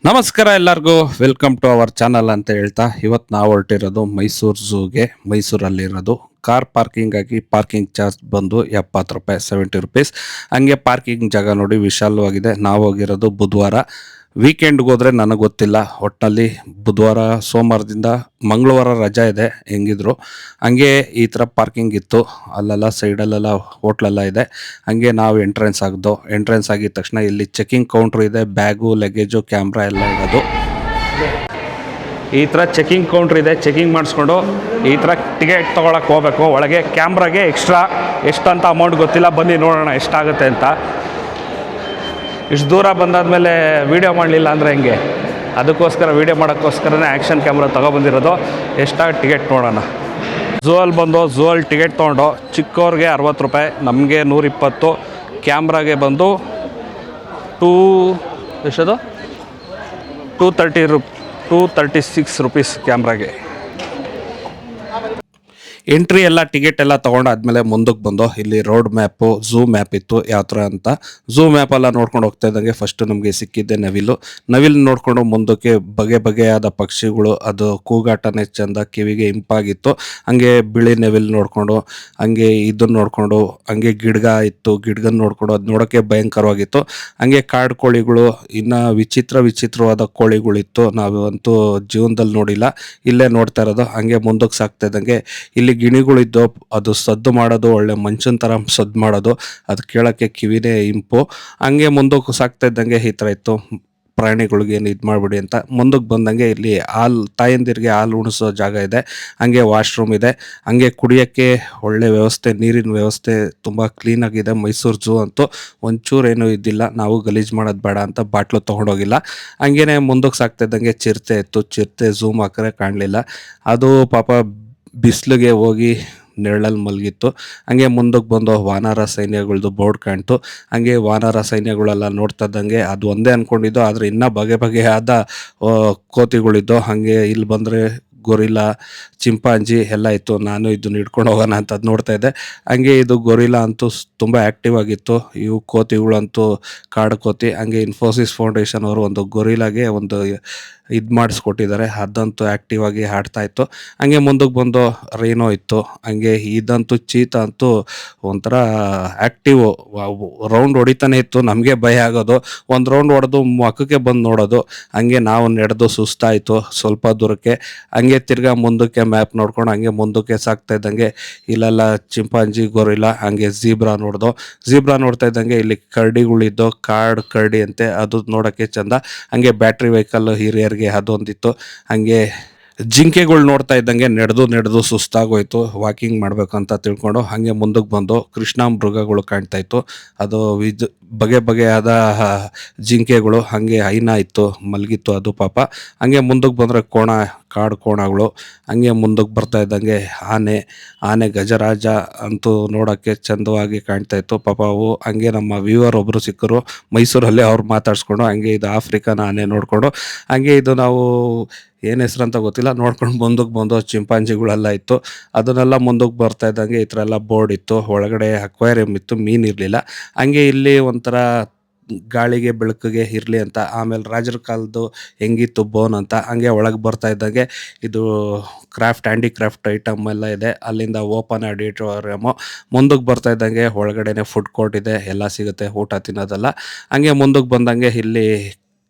ನಮಸ್ಕಾರ ಎಲ್ಲರಿಗೂ welcome to our channel ಅಂತ ಹೇಳ್ತಾ ಇವತ್ತು ನಾವು ಹೊರಟಿರೋದು ಮೈಸೂರು ಝೂಗೆ. ಮೈಸೂರಲ್ಲಿರೋದು ಕಾರ್ ಪಾರ್ಕಿಂಗ್ ಆಗಿ ಪಾರ್ಕಿಂಗ್ ಚಾರ್ಜ್ ಬಂದು 70 ರೂಪಾಯಿ, 70 ರುಪೀಸ್. ಹಂಗೆ ಪಾರ್ಕಿಂಗ್ ಜಾಗ ನೋಡಿ ವಿಶಾಲವಾಗಿದೆ. ನಾವು ಹೋಗಿರೋದು ಬುಧವಾರ. ವೀಕೆಂಡ್ಗೆ ಹೋದರೆ ನನಗೆ ಗೊತ್ತಿಲ್ಲ, ಒಟ್ಟಿನಲ್ಲಿ ಬುಧವಾರ ಸೋಮವಾರದಿಂದ ಮಂಗಳವಾರ ರಜಾ ಇದೆ ಹೆಂಗಿದ್ರು. ಹಂಗೆ ಈ ಥರ ಪಾರ್ಕಿಂಗ್ ಇತ್ತು, ಅಲ್ಲೆಲ್ಲ ಸೈಡಲ್ಲೆಲ್ಲ ಹೋಟ್ಲೆಲ್ಲ ಇದೆ. ಹಂಗೆ ನಾವು ಎಂಟ್ರೆನ್ಸ್ ಆಗಿದ ತಕ್ಷಣ ಇಲ್ಲಿ ಚೆಕಿಂಗ್ ಕೌಂಟ್ರ್ ಇದೆ. ಬ್ಯಾಗು, ಲಗೇಜು, ಕ್ಯಾಮ್ರಾ ಎಲ್ಲ ಇರೋದು. ಈ ಥರ ಚೆಕಿಂಗ್ ಕೌಂಟ್ರ್ ಇದೆ. ಚೆಕಿಂಗ್ ಮಾಡಿಸ್ಕೊಂಡು ಈ ಥರ ಟಿಕೆಟ್ ತೊಗೊಳಕ್ಕೆ ಹೋಗ್ಬೇಕು. ಒಳಗೆ ಕ್ಯಾಮ್ರಾಗೆ ಎಕ್ಸ್ಟ್ರಾ ಎಷ್ಟಂತ ಅಮೌಂಟ್ ಗೊತ್ತಿಲ್ಲ, ಬನ್ನಿ ನೋಡೋಣ ಎಷ್ಟಾಗುತ್ತೆ ಅಂತ. ಇಷ್ಟು ದೂರ ಬಂದಾದಮೇಲೆ ವೀಡಿಯೋ ಮಾಡಲಿಲ್ಲ ಅಂದರೆ ಹೆಂಗೆ, ಅದಕ್ಕೋಸ್ಕರ ವೀಡಿಯೋ ಮಾಡೋಕ್ಕೋಸ್ಕರನೇ ಆ್ಯಕ್ಷನ್ ಕ್ಯಾಮ್ರಾ ತೊಗೊಬಂದಿರೋದು. ಎಷ್ಟಾಗುತ್ತೆ ಟಿಕೆಟ್ ನೋಡೋಣ. ಝೂ ಅಲ್ಲಿ ಟಿಕೆಟ್ ತೊಗೊಂಡು ಚಿಕ್ಕವ್ರಿಗೆ 60 ರೂಪಾಯಿ, ನಮಗೆ 120. ಕ್ಯಾಮ್ರಾಗೆ ಬಂದು ಎಷ್ಟದು 236 ರುಪೀಸ್ ಕ್ಯಾಮ್ರಾಗೆ. ಎಂಟ್ರಿ ಎಲ್ಲ ಟಿಕೆಟ್ ಎಲ್ಲ ತೊಗೊಂಡಾದ್ಮೇಲೆ ಮುಂದಕ್ಕೆ ಬಂದು ಇಲ್ಲಿ ರೋಡ್ ಮ್ಯಾಪು, ಝೂ ಮ್ಯಾಪ್ ಇತ್ತು ಯಾವ ಥರ ಅಂತ. ಝೂ ಮ್ಯಾಪೆಲ್ಲ ನೋಡ್ಕೊಂಡು ಹೋಗ್ತಾ ಇದ್ದಂಗೆ ಫಸ್ಟು ನಮಗೆ ಸಿಕ್ಕಿದ್ದೆ ನವಿಲು ನೋಡಿಕೊಂಡು ಮುಂದಕ್ಕೆ ಬಗೆಯಾದ ಪಕ್ಷಿಗಳು, ಅದು ಕೂಗಾಟನೇ ಚೆಂದ, ಕಿವಿಗೆ ಇಂಪಾಗಿತ್ತು. ಹಂಗೆ ಬಿಳಿ ನವಿಲು ನೋಡಿಕೊಂಡು ಹಂಗೆ ಇದನ್ನು ನೋಡಿಕೊಂಡು ಹಂಗೆ ಗಿಡ್ಗ ಇತ್ತು, ಗಿಡ್ಗನ್ನ ನೋಡಿಕೊಂಡು ಅದು ನೋಡೋಕ್ಕೆ ಭಯಂಕರವಾಗಿತ್ತು. ಹಂಗೆ ಕಾಡು ಕೋಳಿಗಳು, ಇನ್ನು ವಿಚಿತ್ರವಾದ ಕೋಳಿಗಳಿತ್ತು, ನಾವಂತೂ ಜೀವನದಲ್ಲಿ ನೋಡಿಲ್ಲ, ಇಲ್ಲೇ ನೋಡ್ತಾ ಇರೋದು. ಹಂಗೆ ಮುಂದಕ್ಕೆ ಸಾಕ್ತಾ ಇದ್ದಂಗೆ ಇಲ್ಲಿ ಗಿಣಿಗಳಿದ್ದು, ಅದು ಸದ್ದು ಮಾಡೋದು ಒಳ್ಳೆ ಮನುಷ್ಯನ ಥರ ಸದ್ದು ಮಾಡೋದು, ಅದು ಕೇಳೋಕ್ಕೆ ಕಿವಿನೇ ಇಂಪು. ಹಂಗೆ ಮುಂದಕ್ಕೆ ಸಾಕ್ತಾ ಇದ್ದಂಗೆ ಈ ಥರ ಇತ್ತು. ಪ್ರಾಣಿಗಳಿಗೆ ಏನು ಇದು ಮಾಡಿಬಿಡಿ ಅಂತ ಮುಂದಕ್ಕೆ ಬಂದಂಗೆ ಇಲ್ಲಿ ತಾಯಂದಿರಿಗೆ ಹಾಲು ಉಣಿಸೋ ಜಾಗ ಇದೆ. ಹಂಗೆ ವಾಶ್ರೂಮ್ ಇದೆ. ಹಂಗೆ ಕುಡಿಯೋಕ್ಕೆ ಒಳ್ಳೆ ವ್ಯವಸ್ಥೆ, ನೀರಿನ ವ್ಯವಸ್ಥೆ ತುಂಬ ಕ್ಲೀನಾಗಿದೆ. ಮೈಸೂರು ಝೂ ಅಂತೂ ಒಂಚೂರೇನೂ ಇದ್ದಿಲ್ಲ. ನಾವು ಗಲೀಜು ಮಾಡೋದು ಬೇಡ ಅಂತ ಬಾಟ್ಲು ತೊಗೊಂಡೋಗಿಲ್ಲ. ಹಂಗೇ ಮುಂದಕ್ಕೆ ಸಾಕ್ತಾ ಇದ್ದಂಗೆ ಚಿರತೆ ಇತ್ತು. ಚಿರತೆ ಝೂಮ್ ಹಾಕಿದ್ರೆ ಕಾಣಲಿಲ್ಲ, ಅದು ಪಾಪ ಬಿಸಿಲಿಗೆ ಹೋಗಿ ನೆರಳಲ್ಲಿ ಮಲಗಿತ್ತು. ಹಂಗೆ ಮುಂದಕ್ಕೆ ಬಂದು ವಾನರ ಸೈನ್ಯಗಳದ್ದು ಬೋರ್ಡ್ ಕಾಣ್ತು. ಹಂಗೆ ವಾನರ ಸೈನ್ಯಗಳೆಲ್ಲ ನೋಡ್ತಾ ಇದ್ದಂಗೆ ಅದು ಒಂದೇ ಅಂದ್ಕೊಂಡಿದ್ದು, ಆದರೆ ಇನ್ನೂ ಬಗೆಯಾದ ಕೋತಿಗಳಿದ್ದು. ಹಾಗೆ ಇಲ್ಲಿ ಬಂದರೆ ಗೊರಿಲ್ಲಾ, ಚಿಂಪಾಂಜಿ ಎಲ್ಲ ಇತ್ತು. ನಾನು ಇದನ್ನ ಹಿಡ್ಕೊಂಡು ಹೋಗೋಣ ಅಂತ ಅದು ನೋಡ್ತಾ ಇದ್ದೆ. ಹಂಗೆ ಇದು ಗೊರಿಲ್ಲಾ ಅಂತೂ ತುಂಬ ಆ್ಯಕ್ಟಿವ್ ಆಗಿತ್ತು. ಇವು ಕೋತಿಗಳಂತೂ ಕಾಡು ಕೋತಿ. ಹಂಗೆ ಇನ್ಫೋಸಿಸ್ ಫೌಂಡೇಶನ್ ಅವರು ಒಂದು ಗೊರಿಲ್ಲಾಗೆ ಒಂದು ಇದು ಮಾಡಿಸ್ಕೊಟ್ಟಿದ್ದಾರೆ, ಅದಂತೂ ಆ್ಯಕ್ಟಿವ್ ಆಗಿ ಆಡ್ತಾ ಇತ್ತು. ಹಂಗೆ ಮುಂದಕ್ಕೆ ಬಂದು ರೈನೋ ಇತ್ತು. ಹಂಗೆ ಇದಂತೂ ಚೀತಾ ಅಂತೂ ಒಂಥರ ಆ್ಯಕ್ಟಿವ್, ರೌಂಡ್ ಹೊಡಿತಾನೆ ಇತ್ತು. ನಮಗೆ ಭಯ ಆಗೋದು, ಒಂದು ರೌಂಡ್ ಹೊಡೆದು ಮಕ್ಕಕ್ಕೆ ಬಂದು ನೋಡೋದು. ಹಂಗೆ ನಾವು ನಡೆದು ಸುಸ್ತಾಯಿತು ಸ್ವಲ್ಪ ದೂರಕ್ಕೆ. ಹಂಗೆ ತಿರ್ಗಾ ಮುಂದಕ್ಕೆ ಮ್ಯಾಪ್ ನೋಡ್ಕೊಂಡು ಹಂಗೆ ಮುಂದಕ್ಕೆ ಸಾಕ್ತಾ ಇದ್ದಂಗೆ ಇಲ್ಲೆಲ್ಲ ಚಿಂಪಾಂಜಿ, ಗೊರಿಲ್ಲಾ, ಹಂಗೆ ಝೀಬ್ರಾ ನೋಡ್ತಾ ಇದ್ದಂಗೆ ಇಲ್ಲಿ ಕರಡಿಗಳಿದ್ದು, ಕಾಡು ಕರಡಿ ಅಂತೆ, ಅದು ನೋಡೋಕ್ಕೆ ಚೆಂದ. ಹಂಗೆ ಬ್ಯಾಟ್ರಿ ವೆಹಿಕಲ್ ಹಿರಿಯರಿಗೆ ಅದೊಂದಿತ್ತು. ಹಂಗೆ ಜಿಂಕೆಗಳು ನೋಡ್ತಾ ಇದ್ದಂಗೆ ನಡೆದು ಸುಸ್ತಾಗೋಯ್ತು. ವಾಕಿಂಗ್ ಮಾಡಬೇಕು ಅಂತ ತಿಳ್ಕೊಂಡು ಹಂಗೆ ಮುಂದಕ್ಕೆ ಬಂದು ಕೃಷ್ಣ ಮೃಗಗಳು ಕಾಣ್ತಾ ಇತ್ತು. ಅದು ಬಗೆಯಾದ ಜಿಂಕೆಗಳು. ಹಂಗೆ ಹೈನಾ ಇತ್ತು, ಮಲಗಿತ್ತು ಅದು ಪಾಪ. ಹಂಗೆ ಮುಂದಕ್ಕೆ ಬಂದರೆ ಕಾಡು ಕೋಣಗಳು. ಹಂಗೆ ಮುಂದಕ್ಕೆ ಬರ್ತಾ ಇದ್ದಂಗೆ ಆನೆ ಗಜರಾಜ ಅಂತೂ ನೋಡೋಕ್ಕೆ ಚಂದವಾಗಿ ಕಾಣ್ತಾ ಇತ್ತು ಪಾಪ ಅವು. ಹಂಗೆ ನಮ್ಮ ವ್ಯೂವರ್ ಒಬ್ಬರು ಸಿಕ್ಕರು ಮೈಸೂರಲ್ಲಿ, ಅವ್ರು ಮಾತಾಡಿಸ್ಕೊಂಡು ಹಂಗೆ ಇದು ಆಫ್ರಿಕನ್ ಆನೆ ನೋಡಿಕೊಂಡು ಹಂಗೆ ಇದು ನಾವು ಏನು ಹೆಸ್ರು ಅಂತ ಗೊತ್ತಿಲ್ಲ ನೋಡ್ಕೊಂಡು ಮುಂದಕ್ಕೆ ಬಂದು ಚಿಂಪಾಂಜಿಗಳೆಲ್ಲ ಇತ್ತು. ಅದನ್ನೆಲ್ಲ ಮುಂದಕ್ಕೆ ಬರ್ತಾ ಇದ್ದಂಗೆ ಈ ಥರ ಎಲ್ಲ ಬೋರ್ಡ್ ಇತ್ತು. ಒಳಗಡೆ ಅಕ್ವೇರಿಯಂ ಇತ್ತು, ಮೀನು ಇರಲಿಲ್ಲ. ಹಂಗೆ ಇಲ್ಲಿ ಒಂಥರ ಗಾಳಿಗೆ ಬೆಳಕಿಗೆ ಇರಲಿ ಅಂತ. ಆಮೇಲೆ ರಾಜರ ಕಾಲದ್ದು ಹೆಂಗಿತ್ತು ಬೋನ್ ಅಂತ. ಹಂಗೆ ಒಳಗೆ ಬರ್ತಾ ಇದ್ದಂಗೆ ಇದು ಹ್ಯಾಂಡಿಕ್ರಾಫ್ಟ್ ಐಟಮ್ ಎಲ್ಲ ಇದೆ. ಅಲ್ಲಿಂದ ಓಪನ್ ಆಡಿಟೋರಿಯಮು. ಮುಂದಕ್ಕೆ ಬರ್ತಾ ಇದ್ದಂಗೆ ಒಳಗಡೆನೆ ಫುಡ್ ಕೋರ್ಟ್ ಇದೆ, ಎಲ್ಲ ಸಿಗುತ್ತೆ ಊಟ ತಿನ್ನೋದೆಲ್ಲ. ಹಂಗೆ ಮುಂದಕ್ಕೆ ಬಂದಂಗೆ ಇಲ್ಲಿ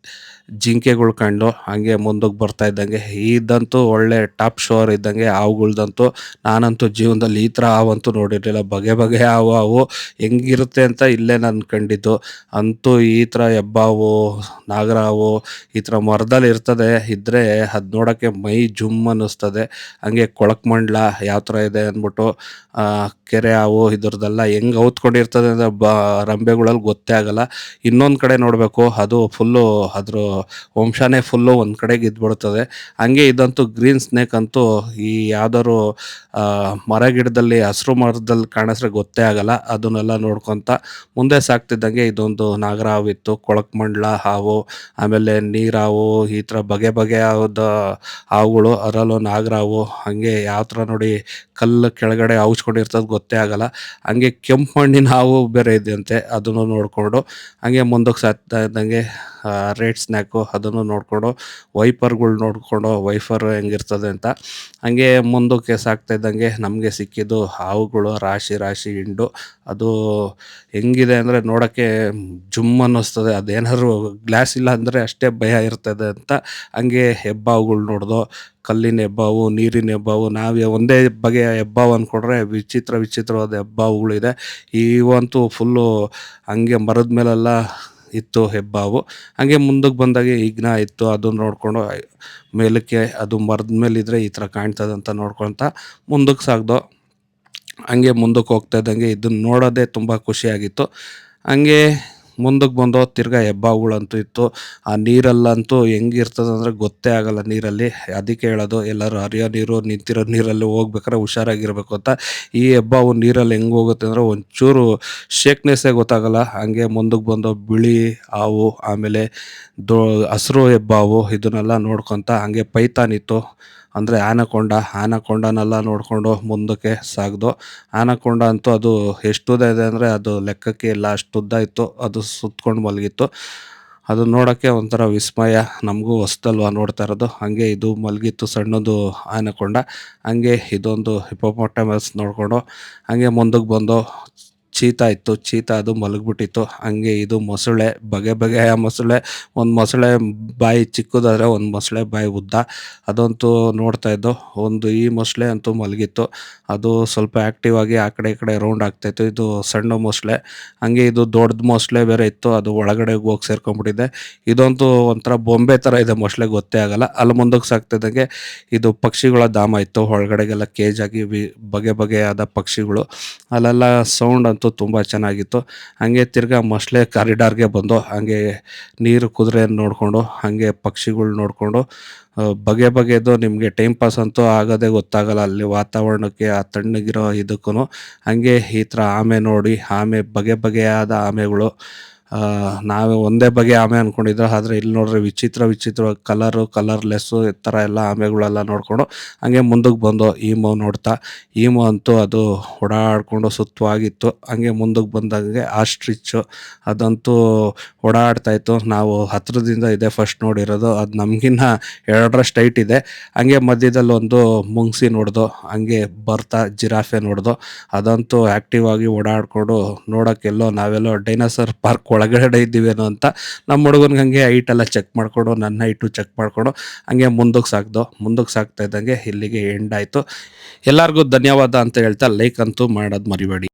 ಜಿಂಕೆಗಳು ಕಂಡು ಹಂಗೆ ಮುಂದಕ್ಕೆ ಬರ್ತಾ ಇದ್ದಂಗೆ ಇದಂತೂ ಒಳ್ಳೆ ಟಾಪ್ ಶೋರ್ ಇದ್ದಂಗೆ. ಹಾವುಗಳ್ದಂತೂ ನಾನಂತೂ ಜೀವನದಲ್ಲಿ ಈ ಥರ ಹಾವಂತೂ ನೋಡಿರಲಿಲ್ಲ. ಬಗೆ ಹಾವು ಹೆಂಗಿರುತ್ತೆ ಅಂತ ಇಲ್ಲೇ ನಾನು ಕಂಡಿದ್ದು. ಅಂತೂ ಈ ಥರ ಹೆಬ್ಬಾವು, ನಾಗರಹಾವು ಈ ಥರ ಮರದಲ್ಲಿ ಇದ್ದರೆ ಅದು ನೋಡೋಕ್ಕೆ ಮೈ ಜುಮ್ ಅನ್ನಿಸ್ತದೆ. ಹಂಗೆ ಕೊಳಕ್ಮಂಡ್ಲ ಯಾವ ಥರ ಇದೆ ಅಂದ್ಬಿಟ್ಟು, ಕೆರೆ ಹಾವು ಇದ್ರದ್ದೆಲ್ಲ ಹೆಂಗೆ ಔತ್ಕೊಂಡಿರ್ತದೆ ಅಂದರೆ ರಂಬೆಗಳಲ್ಲಿ ಗೊತ್ತೇ ಆಗಲ್ಲ. ಇನ್ನೊಂದು ಕಡೆ ನೋಡಬೇಕು, ಅದು ಫುಲ್ಲು ಅದ್ರ ವಂಶನೇ ಫುಲ್ಲು ಒಂದು ಕಡೆಗೆ ಇದ್ಬಿಡ್ತದೆ. ಹಂಗೆ ಇದಂತೂ ಗ್ರೀನ್ ಸ್ನೇಕ್ ಅಂತೂ ಈ ಯಾವ್ದಾದ್ರು ಗಿಡದಲ್ಲಿ ಹಸಿರು ಮರದಲ್ಲಿ ಕಾಣಿಸ್ರೆ ಗೊತ್ತೇ ಆಗಲ್ಲ. ಅದನ್ನೆಲ್ಲ ನೋಡ್ಕೊತ ಮುಂದೆ ಸಾಕ್ತಿದ್ದಂಗೆ ಇದೊಂದು ನಾಗರ ಹಾವು ಇತ್ತು, ಕೊಳಕ್ಮಂಡ್ಲ ಹಾವು, ಆಮೇಲೆ ನೀರಾವು, ಈ ಥರ ಬಗೆಯಾದ ಹಾವುಗಳು. ಅದರಲ್ಲೂ ನಾಗರ ಹಾವು ಹಂಗೆ ಯಾವ ಥರ ನೋಡಿ ಕಲ್ಲು ಕೆಳಗಡೆ ಔಚ್ಕೊಂಡಿರ್ತದೆ ಗೊತ್ತೇ ಆಗಲ್ಲ. ಹಂಗೆ ಕೆಂಪು ಮಣ್ಣಿನ ಹಾವು ಬೇರೆ ಇದೆಯಂತೆ, ಅದನ್ನು ನೋಡಿಕೊಂಡು ಹಂಗೆ ಮುಂದಕ್ಕೆ ಸಾಗ್ತಾ ಇದ್ದಂಗೆ ರೇಟ್ ಸ್ನ್ಯಾಕು ಅದನ್ನು ನೋಡಿಕೊಂಡು ವೈಪರ್ಗಳು ನೋಡಿಕೊಂಡು ವೈಫರ್ ಹೆಂಗಿರ್ತದೆ ಅಂತ ಹಂಗೆ ಮುಂದಕ್ಕೆ ಸಾಗ್ತಾ ಇದ್ದಂಗೆ ನಮಗೆ ಸಿಕ್ಕಿದ್ದು ಹಾವುಗಳು ರಾಶಿ ರಾಶಿ ಹಿಂಡು. ಅದು ಹೆಂಗಿದೆ ಅಂದರೆ ನೋಡೋಕ್ಕೆ ಜುಮ್ ಅನ್ನಿಸ್ತದೆ, ಅದೇನಾದ್ರು ಗ್ಲಾಸ್ ಇಲ್ಲ ಅಂದರೆ ಅಷ್ಟೇ ಭಯ ಇರ್ತದೆ ಅಂತ. ಹಂಗೆ ಹೆಬ್ಬಾವುಗಳು ನೋಡ್ದೋ, ಕಲ್ಲಿನ ಹೆಬ್ಬಾವು, ನೀರಿನ ಹೆಬ್ಬಾವು. ನಾವು ಒಂದೇ ಬಗೆಯ ಹೆಬ್ಬಾವು ಅಂದ್ಕೊಂಡ್ರೆ ವಿಚಿತ್ರವಾದ ಹೆಬ್ಬಾವುಗಳಿದೆ. ಇವಂತೂ ಫುಲ್ಲು ಹಂಗೆ ಮರದ ಮೇಲೆಲ್ಲ ಇತ್ತು ಹೆಬ್ಬಾವು. ಹಂಗೆ ಮುಂದಕ್ಕೆ ಬಂದಾಗ ಇಗ್ನ ಇತ್ತು, ಅದನ್ನ ನೋಡಿಕೊಂಡು ಮೇಲಕ್ಕೆ ಅದು ಮರದ ಮೇಲಿದ್ರೆ ಈ ಥರ ಕಾಣ್ತದೆ ಅಂತ ನೋಡ್ಕೊತ ಮುಂದಕ್ಕೆ ಸಾಗ್ದೋ. ಹಂಗೆ ಮುಂದಕ್ಕೆ ಹೋಗ್ತಾ ಇದ್ದಂಗೆ ಇದನ್ನ ನೋಡೋದೇ ತುಂಬ ಖುಷಿಯಾಗಿತ್ತು. ಹಂಗೆ ಮುಂದಕ್ಕೆ ಬಂದೋ ತಿರ್ಗಾ ಹೆಬ್ಬಾವುಗಳಂತೂ ಇತ್ತು. ಆ ನೀರಲ್ಲಂತೂ ಹೆಂಗಿರ್ತದಂದ್ರೆ ಗೊತ್ತೇ ಆಗಲ್ಲ ನೀರಲ್ಲಿ. ಅದಕ್ಕೆ ಹೇಳೋದು ಎಲ್ಲರೂ ಹರಿಯೋ ನೀರು, ನಿಂತಿರೋ ನೀರಲ್ಲಿ ಹೋಗ್ಬೇಕಾದ್ರೆ ಹುಷಾರಾಗಿರ್ಬೇಕು ಅಂತ. ಈ ಹೆಬ್ಬಾವು ನೀರಲ್ಲಿ ಹೆಂಗೆ ಹೋಗುತ್ತೆ ಅಂದರೆ ಒಂಚೂರು ಶೇಕ್ನೆಸ್ಸೇ ಗೊತ್ತಾಗಲ್ಲ. ಹಂಗೆ ಮುಂದಕ್ಕೆ ಬಂದೋ ಬಿಳಿ ಹಾವು, ಆಮೇಲೆ ಹಸಿರು ಹೆಬ್ಬಾವು ಇದನ್ನೆಲ್ಲ ನೋಡ್ಕೊತ ಹಂಗೆ ಪೈಥಾನ್ ಇತ್ತು, ಅಂದರೆ ಆನಕೊಂಡನೆಲ್ಲ ನೋಡಿಕೊಂಡು ಮುಂದಕ್ಕೆ ಸಾಗ್ದೋ. ಆನಕೊಂಡ ಅಂತೂ ಅದು ಎಷ್ಟು ಉದ್ದ ಇದೆ ಅಂದರೆ ಅದು ಲೆಕ್ಕಕ್ಕೆ ಇಲ್ಲ, ಅಷ್ಟು ಉದ್ದ ಇತ್ತು. ಅದು ಸುತ್ಕೊಂಡು ಮಲಗಿತ್ತು. ಅದು ನೋಡೋಕ್ಕೆ ಒಂಥರ ವಿಸ್ಮಯ, ನಮಗೂ ಹೊಸ್ದಲ್ವ ನೋಡ್ತಾ ಇರೋದು. ಹಂಗೆ ಇದು ಮಲಗಿತ್ತು ಸಣ್ಣದು ಆನಕೊಂಡ. ಹಂಗೆ ಇದೊಂದು ಹಿಪ್ಪೋಪೊಟಮಸ್ ನೋಡಿಕೊಂಡು ಹಂಗೆ ಮುಂದಕ್ಕೆ ಬಂದು ಚೀತಾ ಇತ್ತು. ಚೀತಾ ಅದು ಮಲಗಿಬಿಟ್ಟಿತ್ತು. ಹಂಗೆ ಇದು ಮೊಸಳೆ, ಬಗೆಯ ಮೊಸಳೆ. ಒಂದು ಮೊಸಳೆ ಬಾಯಿ ಚಿಕ್ಕದಾದರೆ ಒಂದು ಮೊಸಳೆ ಬಾಯಿ ಉದ್ದ. ಅದಂತೂ ನೋಡ್ತಾ ಇದ್ದೋ. ಈ ಮೊಸಳೆ ಅಂತೂ ಮಲಗಿತ್ತು. ಅದು ಸ್ವಲ್ಪ ಆ್ಯಕ್ಟಿವ್ ಆಗಿ ಆ ಕಡೆ ಈ ಕಡೆ ರೌಂಡ್ ಆಗ್ತಾಯಿತ್ತು. ಇದು ಸಣ್ಣ ಮೊಸಳೆ. ಹಂಗೆ ಇದು ದೊಡ್ಡ ಮೊಸಳೆ ಬೇರೆ ಇತ್ತು, ಅದು ಒಳಗಡೆ ಹೋಗಿ ಸೇರ್ಕೊಂಡ್ಬಿಟ್ಟಿದೆ. ಇದಂತೂ ಒಂಥರ ಬೊಂಬೆ ಥರ ಇದೆ, ಮೊಸಳೆ ಗೊತ್ತೇ ಆಗಲ್ಲ. ಅಲ್ಲಿ ಮುಂದಕ್ಕೆ ಸಾಗ್ತಿದ್ದಂಗೆ ಇದು ಪಕ್ಷಿಗಳ ಧಾಮ ಇತ್ತು. ಒಳಗಡೆಗೆಲ್ಲ ಕೇಜ್ ಆಗಿ ಬಗೆಯಾದ ಪಕ್ಷಿಗಳು. ಅಲ್ಲೆಲ್ಲ ಸೌಂಡ್ ಅಂತೂ ತುಂಬ ಚೆನ್ನಾಗಿತ್ತು. ಹಂಗೆ ತಿರ್ಗಾ ಮೊಸಳೆ ಕಾರಿಡಾರ್ಗೆ ಬಂದು ಹಂಗೆ ನೀರು ಕುದುರೆಯನ್ನು ನೋಡಿಕೊಂಡು ಹಂಗೆ ಪಕ್ಷಿಗಳು ನೋಡಿಕೊಂಡು ಬಗೆಯದು ನಿಮಗೆ ಟೈಮ್ ಪಾಸ್ ಅಂತೂ ಆಗೋದೇ ಗೊತ್ತಾಗಲ್ಲ ಅಲ್ಲಿ ವಾತಾವರಣಕ್ಕೆ, ಆ ತಣ್ಣಗಿರೋ ಇದಕ್ಕೂ. ಹಂಗೆ ಈ ಥರ ಆಮೆ ನೋಡಿ, ಬಗೆಯಾದ ಆಮೆಗಳು. ನಾವು ಒಂದೇ ಬಗೆಯ ಆಮೆ ಅಂದ್ಕೊಂಡಿದ್ದೋ, ಆದರೆ ಇಲ್ಲಿ ನೋಡ್ರೆ ವಿಚಿತ್ರ ಕಲರ್ಲೆಸ್ಸು ಈ ಥರ ಎಲ್ಲ ಆಮೆಗಳೆಲ್ಲ ನೋಡಿಕೊಂಡು ಹಂಗೆ ಮುಂದಕ್ಕೆ ಬಂದು ಈಮೋ ನೋಡ್ತಾ. ಈಮೋ ಅಂತೂ ಅದು ಓಡಾಡಿಕೊಂಡು ಸುತ್ತವಾಗಿತ್ತು. ಹಂಗೆ ಮುಂದಕ್ಕೆ ಬಂದಂಗೆ ಆಸ್ಟ್ರಿಚ್ಚು ಅದಂತೂ ಓಡಾಡ್ತಾಯಿತ್ತು. ನಾವು ಹತ್ರದಿಂದ ಇದೆ ಫಸ್ಟ್ ನೋಡಿರೋದು, ಅದು ನಮಗಿನ್ನ 2ರಷ್ಟು ಹೈಟ್ ಇದೆ. ಹಂಗೆ ಮಧ್ಯದಲ್ಲಿ ಒಂದು ಮುಂಗ್ಸಿ ನೋಡ್ದೋ, ಹಂಗೆ ಬರ್ತಾ ಜಿರಾಫೆ ನೋಡ್ದೋ. ಅದಂತೂ ಆ್ಯಕ್ಟಿವ್ ಆಗಿ ಓಡಾಡಿಕೊಂಡು ನೋಡೋಕ್ಕೆಲ್ಲೋ ನಾವೆಲ್ಲೋ ಡೈನೋಸರ್ ಪಾರ್ಕ್ ಒಳಗಡೆ ಇದ್ದೀವೇನೋ ಅಂತ. ನಮ್ಮ ಹುಡುಗನಿಗೆ ಹಂಗೆ ಹೈಟೆಲ್ಲ ಚೆಕ್ ಮಾಡಿಕೊಂಡು, ನನ್ನ ಹೈಟು ಚೆಕ್ ಮಾಡಿಕೊಂಡು ಹಂಗೆ ಮುಂದಕ್ಕೆ ಸಾಗ್ತಾ ಇದ್ದಂಗೆ ಇಲ್ಲಿಗೆ ಎಂಡ್ ಆಯಿತು. ಎಲ್ಲರಿಗೂ ಧನ್ಯವಾದ ಅಂತ ಹೇಳ್ತಾ ಲೈಕ್ ಅಂತೂ ಮಾಡೋದು ಮರಿಬೇಡಿ.